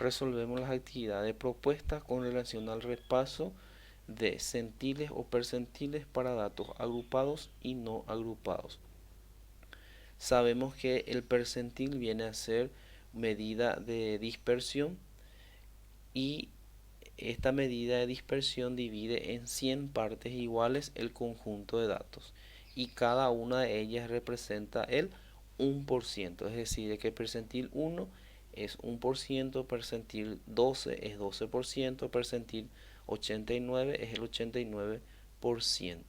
resolvemos las actividades propuestas con relación al repaso de centiles o percentiles para datos agrupados y no agrupados. Sabemos que el percentil viene a ser medida de dispersión y esta medida de dispersión divide en 100 partes iguales el conjunto de datos y cada una de ellas representa el 1%, es decir, que percentil 1 es 1%, percentil 12 es 12%, percentil 89 es el 89%.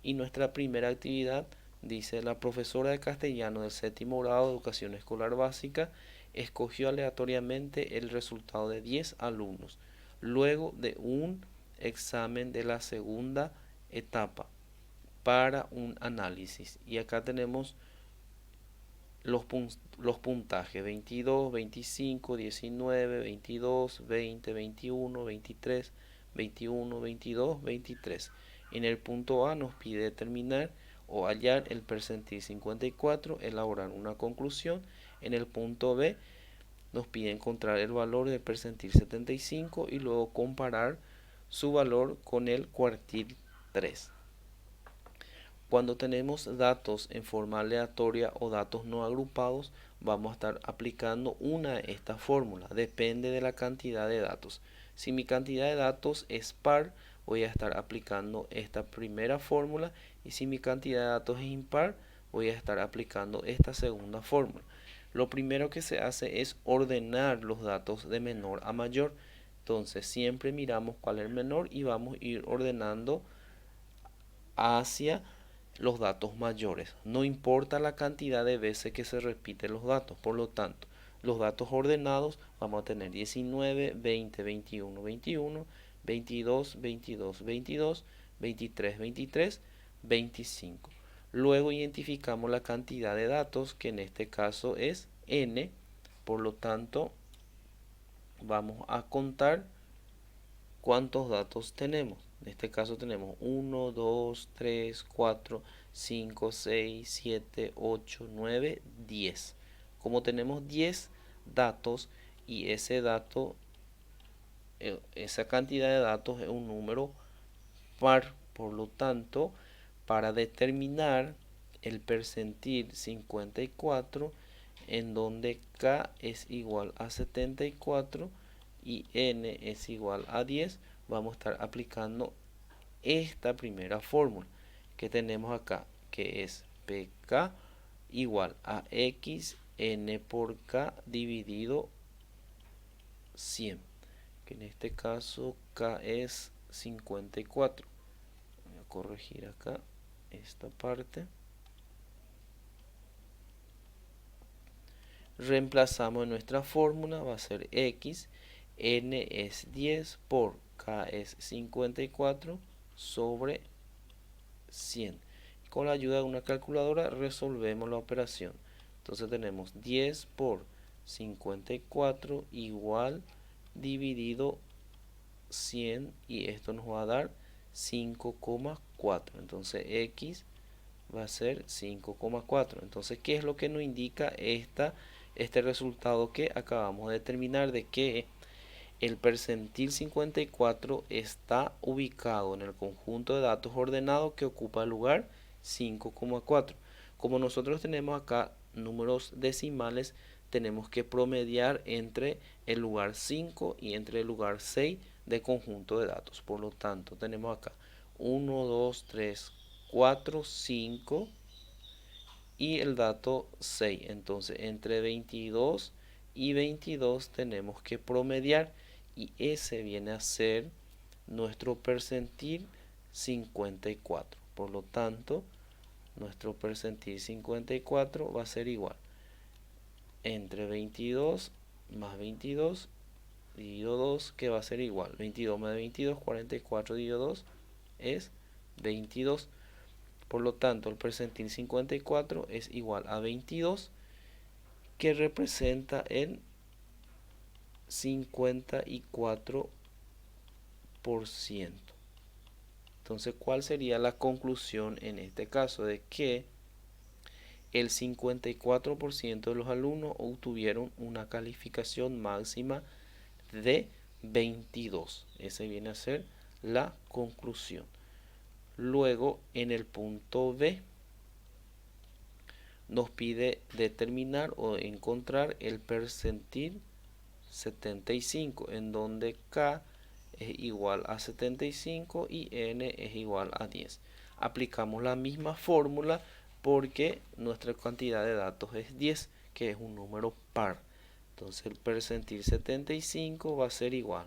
Y nuestra primera actividad dice: la profesora de castellano del séptimo grado de educación escolar básica escogió aleatoriamente el resultado de 10 alumnos luego de un examen de la segunda etapa para un análisis. Y acá tenemos los puntajes: 22, 25, 19, 22, 20, 21, 23, 21, 22, 23. En el punto A nos pide determinar o hallar el percentil 54, elaborar una conclusión. En el punto B nos pide encontrar el valor del percentil 75 y luego comparar su valor con el cuartil 3. Cuando tenemos datos en forma aleatoria o datos no agrupados, vamos a estar aplicando una de estas fórmulas. Depende de la cantidad de datos. Si mi cantidad de datos es par, voy a estar aplicando esta primera fórmula, y si mi cantidad de datos es impar, voy a estar aplicando esta segunda fórmula. Lo primero que se hace es ordenar los datos de menor a mayor. Entonces siempre miramos cuál es el menor y vamos a ir ordenando hacia los datos mayores. No importa la cantidad de veces que se repiten los datos. Por lo tanto, los datos ordenados vamos a tener 19, 20, 21, 21, 22, 22, 22, 23, 23, 25. Luego identificamos la cantidad de datos, que en este caso es n. Por lo tanto, vamos a contar cuántos datos tenemos. En este caso tenemos 1, 2, 3, 4, 5, 6, 7, 8, 9, 10. Como tenemos 10 datos y ese dato, esa cantidad de datos es un número par, por lo tanto, para determinar el percentil 54, en donde k es igual a 74 y n es igual a 10, vamos a estar aplicando esta primera fórmula que tenemos acá, que es pk igual a x n por k dividido 100, que en este caso k es 54. Voy a corregir acá esta parte. Reemplazamos en nuestra fórmula, va a ser x, n es 10 por k es 54 sobre 100. Con la ayuda de una calculadora resolvemos la operación. Entonces tenemos 10 por 54 igual dividido 100, y esto nos va a dar 5,4. Entonces x va a ser 5,4. Entonces, ¿qué es lo que nos indica este resultado que acabamos de determinar? De que el percentil 54 está ubicado en el conjunto de datos ordenados que ocupa el lugar 5,4. Como nosotros tenemos acá números decimales, tenemos que promediar entre el lugar 5 y entre el lugar 6 de conjunto de datos. Por lo tanto, tenemos acá 1, 2, 3, 4, 5 y el dato 6. Entonces, entre 22 y 22 tenemos que promediar, y ese viene a ser nuestro percentil 54. Por lo tanto, nuestro percentil 54 va a ser igual entre 22 más 22 dividido 2, que va a ser igual 22 más 22, 44 dividido 2 es 22. Por lo tanto, el percentil 54 es igual a 22, que representa el 54%. Entonces, ¿cuál sería la conclusión en este caso? De que el 54% de los alumnos obtuvieron una calificación máxima de 22. Ese viene a ser la conclusión. Luego, en el punto B, nos pide determinar o encontrar el percentil 75, en donde K es igual a 75 y N es igual a 10. Aplicamos la misma fórmula porque nuestra cantidad de datos es 10, que es un número par. Entonces el percentil 75 va a ser igual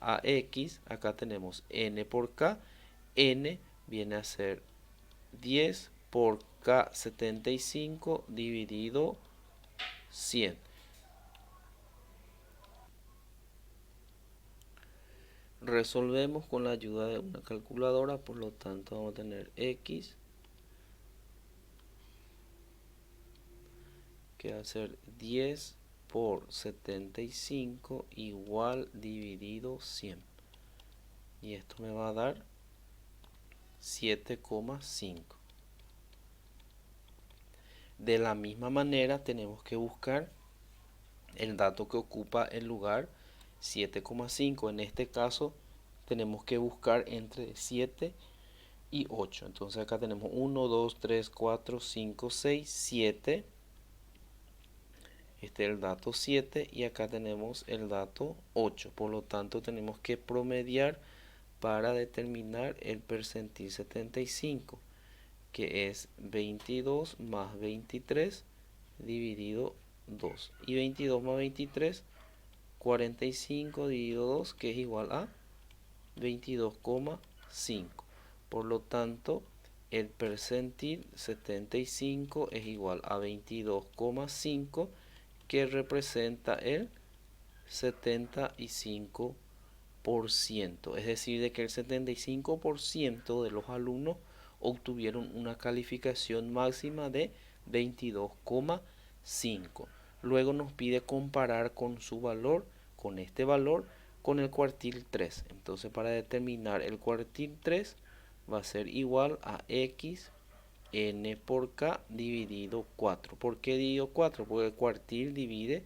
a X, acá tenemos N por K, N viene a ser 10 por K75 dividido 100. Resolvemos con la ayuda de una calculadora, por lo tanto vamos a tener X que va a ser 10 por 75 igual dividido 100. Y esto me va a dar 7,5. De la misma manera tenemos que buscar el dato que ocupa el lugar 7,5. En este caso tenemos que buscar entre 7 y 8. Entonces acá tenemos 1, 2, 3, 4, 5, 6, 7. Este es el dato 7 y acá tenemos el dato 8. Por lo tanto tenemos que promediar para determinar el percentil 75, que es 22 más 23 dividido 2. Y 22 más 23, 45 dividido 2, que es igual a 22,5. Por lo tanto, el percentil 75 es igual a 22,5, que representa el 75%. Es decir, de que el 75% de los alumnos obtuvieron una calificación máxima de 22,5. Luego nos pide comparar con su valor, con este valor, con el cuartil 3. Entonces, para determinar el cuartil 3 va a ser igual a X N por K dividido 4. ¿Por qué dividido 4? Porque el cuartil divide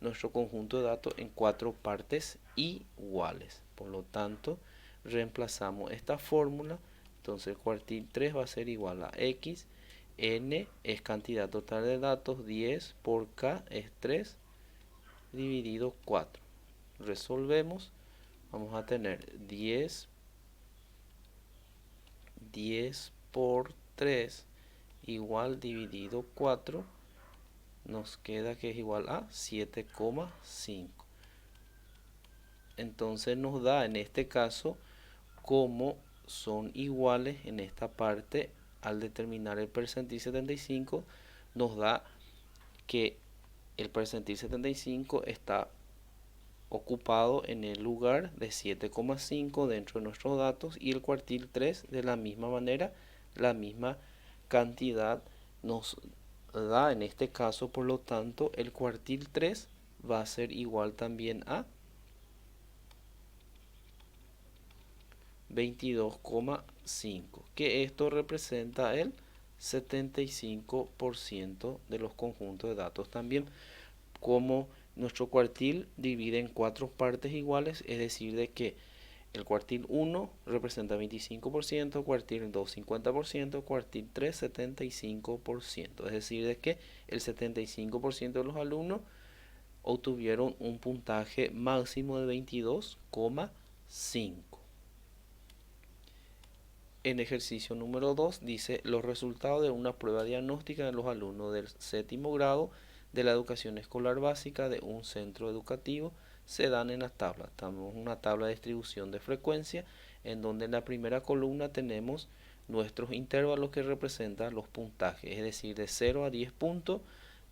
nuestro conjunto de datos en 4 partes iguales. Por lo tanto, reemplazamos esta fórmula. Entonces el cuartil 3 va a ser igual a X. N es cantidad total de datos. 10 por K es 3 dividido 4. Resolvemos. Vamos a tener 10 por 3 igual dividido 4, nos queda que es igual a 7,5. Entonces nos da en este caso, como son iguales en esta parte, al determinar el percentil 75, nos da que el percentil 75 está ocupado en el lugar de 7,5 dentro de nuestros datos, y el cuartil 3 de la misma manera, la misma cantidad nos da en este caso. Por lo tanto, el cuartil 3 va a ser igual también a 22,5, que esto representa el 75% de los conjuntos de datos. También, como nuestro cuartil divide en 4 partes iguales, es decir, de que el cuartil 1 representa 25%, cuartil 2 50%, cuartil 3 75%. Es decir, de que el 75% de los alumnos obtuvieron un puntaje máximo de 22,5. En ejercicio número 2 dice los resultados de una prueba diagnóstica de los alumnos del séptimo grado de la educación escolar básica de un centro educativo se dan en la tabla. Tenemos una tabla de distribución de frecuencia, en donde en la primera columna tenemos nuestros intervalos que representan los puntajes, es decir, de 0 a 10 puntos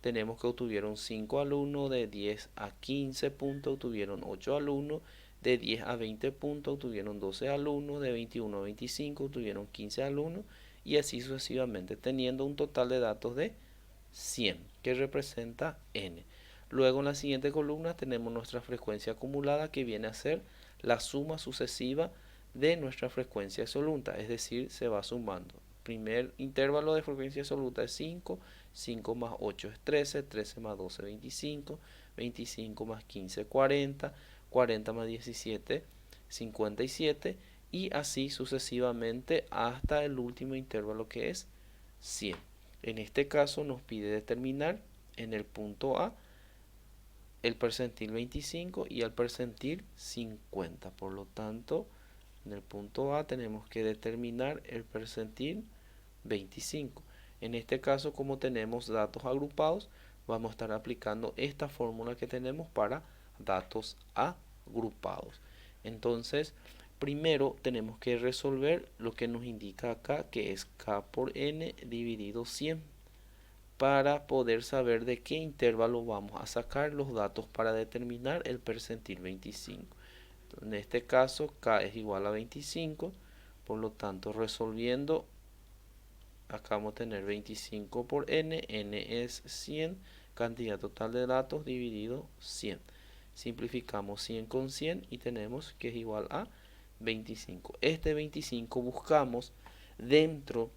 tenemos que obtuvieron 5 alumnos, de 10 a 15 puntos obtuvieron 8 alumnos, de 10 a 20 puntos obtuvieron 12 alumnos, de 21 a 25 obtuvieron 15 alumnos, y así sucesivamente, teniendo un total de datos de 100, que representa n. Luego en la siguiente columna tenemos nuestra frecuencia acumulada, que viene a ser la suma sucesiva de nuestra frecuencia absoluta, es decir, se va sumando primer intervalo de frecuencia absoluta es 5, 5 más 8 es 13, 13 más 12 25, 25 más 15 40, 40 más 17 57 y así sucesivamente hasta el último intervalo que es 100. En este caso nos pide determinar en el punto A el percentil 25 y el percentil 50. Por lo tanto, en el punto A tenemos que determinar el percentil 25. En este caso, como tenemos datos agrupados, vamos a estar aplicando esta fórmula que tenemos para datos agrupados. Entonces, primero tenemos que resolver lo que nos indica acá, que es K por N dividido 100, para poder saber de qué intervalo vamos a sacar los datos para determinar el percentil 25. En este caso, K es igual a 25, por lo tanto, resolviendo, acá vamos a tener 25 por N, N es 100, cantidad total de datos dividido 100. Simplificamos 100 con 100 y tenemos que es igual a 25. Este 25 buscamos dentro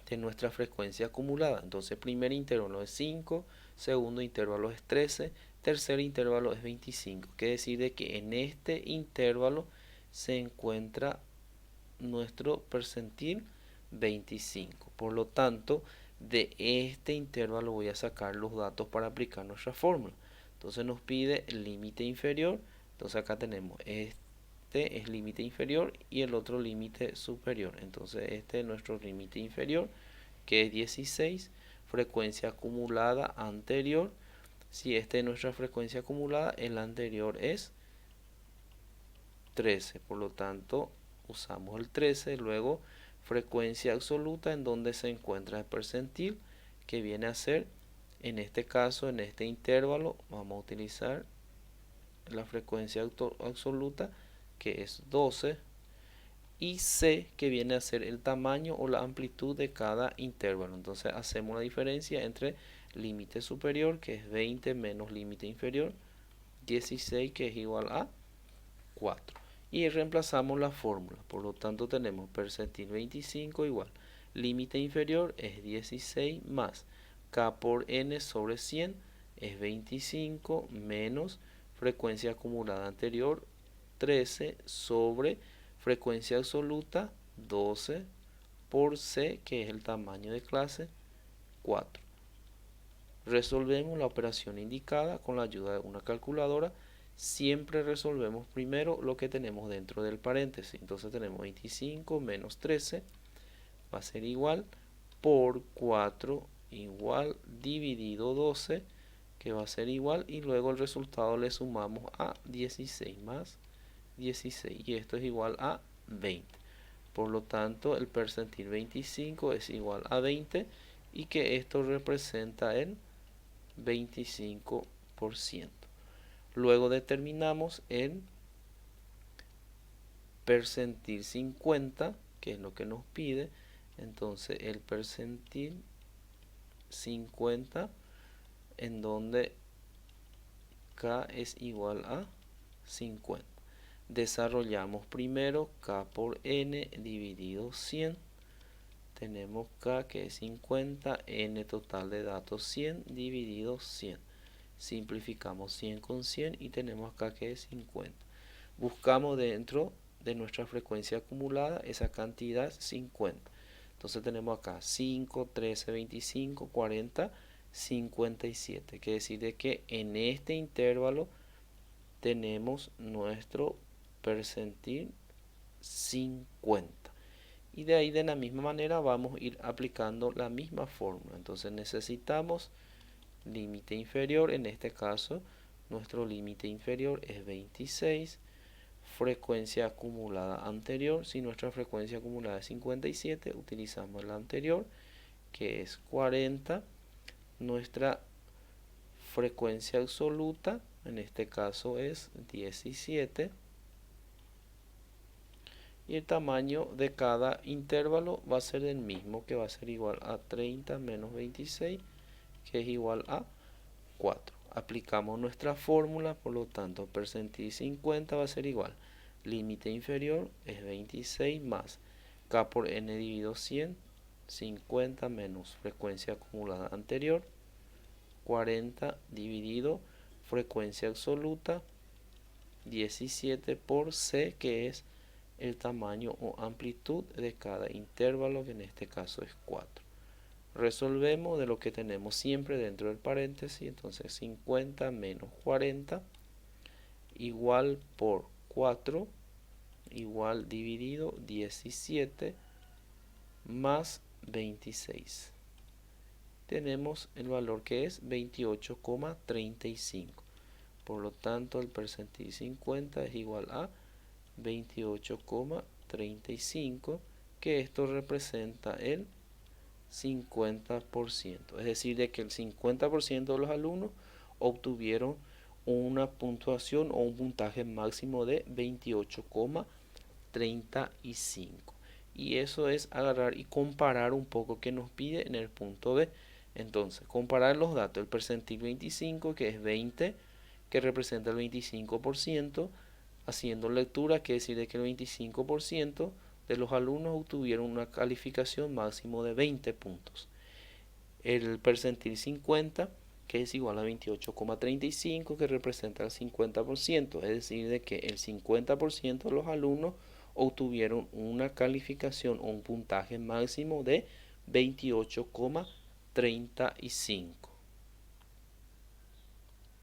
de nuestra frecuencia acumulada. Entonces, primer intervalo es 5, segundo intervalo es 13, tercer intervalo es 25. Quiere decir de que en este intervalo se encuentra nuestro percentil 25. Por lo tanto, de este intervalo voy a sacar los datos para aplicar nuestra fórmula. Entonces nos pide el límite inferior. Entonces acá tenemos este es límite inferior y el otro límite superior. Entonces este es nuestro límite inferior, que es 16, frecuencia acumulada anterior. Si esta es nuestra frecuencia acumulada, el anterior es 13. Por lo tanto, usamos el 13, luego frecuencia absoluta en donde se encuentra el percentil, que viene a ser, en este caso, en este intervalo, vamos a utilizar la frecuencia absoluta, que es 12, y C, que viene a ser el tamaño o la amplitud de cada intervalo. Entonces hacemos la diferencia entre límite superior, que es 20, menos límite inferior, 16, que es igual a 4. Y reemplazamos la fórmula. Por lo tanto tenemos percentil 25 igual límite inferior es 16 más K por N sobre 100 es 25 menos frecuencia acumulada anterior 13 sobre frecuencia absoluta 12 por C, que es el tamaño de clase, 4. Resolvemos la operación indicada con la ayuda de una calculadora. Siempre resolvemos primero lo que tenemos dentro del paréntesis. Entonces tenemos 25 menos 13 va a ser igual por 4 igual dividido 12, que va a ser igual, y luego el resultado le sumamos a 16 más 16 y esto es igual a 20. Por lo tanto, el percentil 25 es igual a 20 y que esto representa el 25%. Luego determinamos el percentil 50, que es lo que nos pide. Entonces el percentil 50, en donde K es igual a 50. Desarrollamos primero K por N dividido 100. Tenemos K, que es 50, N total de datos 100 dividido 100. Simplificamos 100 con 100 y tenemos acá que es 50. Buscamos dentro de nuestra frecuencia acumulada esa cantidad 50. Entonces tenemos acá 5, 13, 25, 40, 57. Quiere decir de que en este intervalo tenemos nuestro percentil 50. Y de ahí de la misma manera vamos a ir aplicando la misma fórmula. Entonces necesitamos límite inferior, en este caso nuestro límite inferior es 26, frecuencia acumulada anterior, si nuestra frecuencia acumulada es 57, utilizamos la anterior, que es 40, nuestra frecuencia absoluta, en este caso es 17, y el tamaño de cada intervalo va a ser el mismo, que va a ser igual a 30 menos 26, que es igual a 4. Aplicamos nuestra fórmula, por lo tanto percentil 50 va a ser igual, límite inferior es 26 más K por N dividido 100 50 menos frecuencia acumulada anterior, 40 dividido frecuencia absoluta, 17 por C, que es el tamaño o amplitud de cada intervalo, que en este caso es 4. Resolvemos de lo que tenemos siempre dentro del paréntesis, entonces 50 menos 40 igual por 4 igual dividido 17 más 26. Tenemos el valor que es 28,35. Por lo tanto, el percentil 50 es igual a 28,35, que esto representa el 50%. Es decir, de que el 50% de los alumnos obtuvieron una puntuación o un puntaje máximo de 28,35. Y eso es agarrar y comparar un poco que nos pide en el punto B. Entonces, comparar los datos, el percentil 25, que es 20, que representa el 25%, haciendo lectura, quiere decir de que el 25% de los alumnos obtuvieron una calificación máximo de 20 puntos. El percentil 50, que es igual a 28,35, que representa el 50%, es decir, de que el 50% de los alumnos obtuvieron una calificación o un puntaje máximo de 28,35.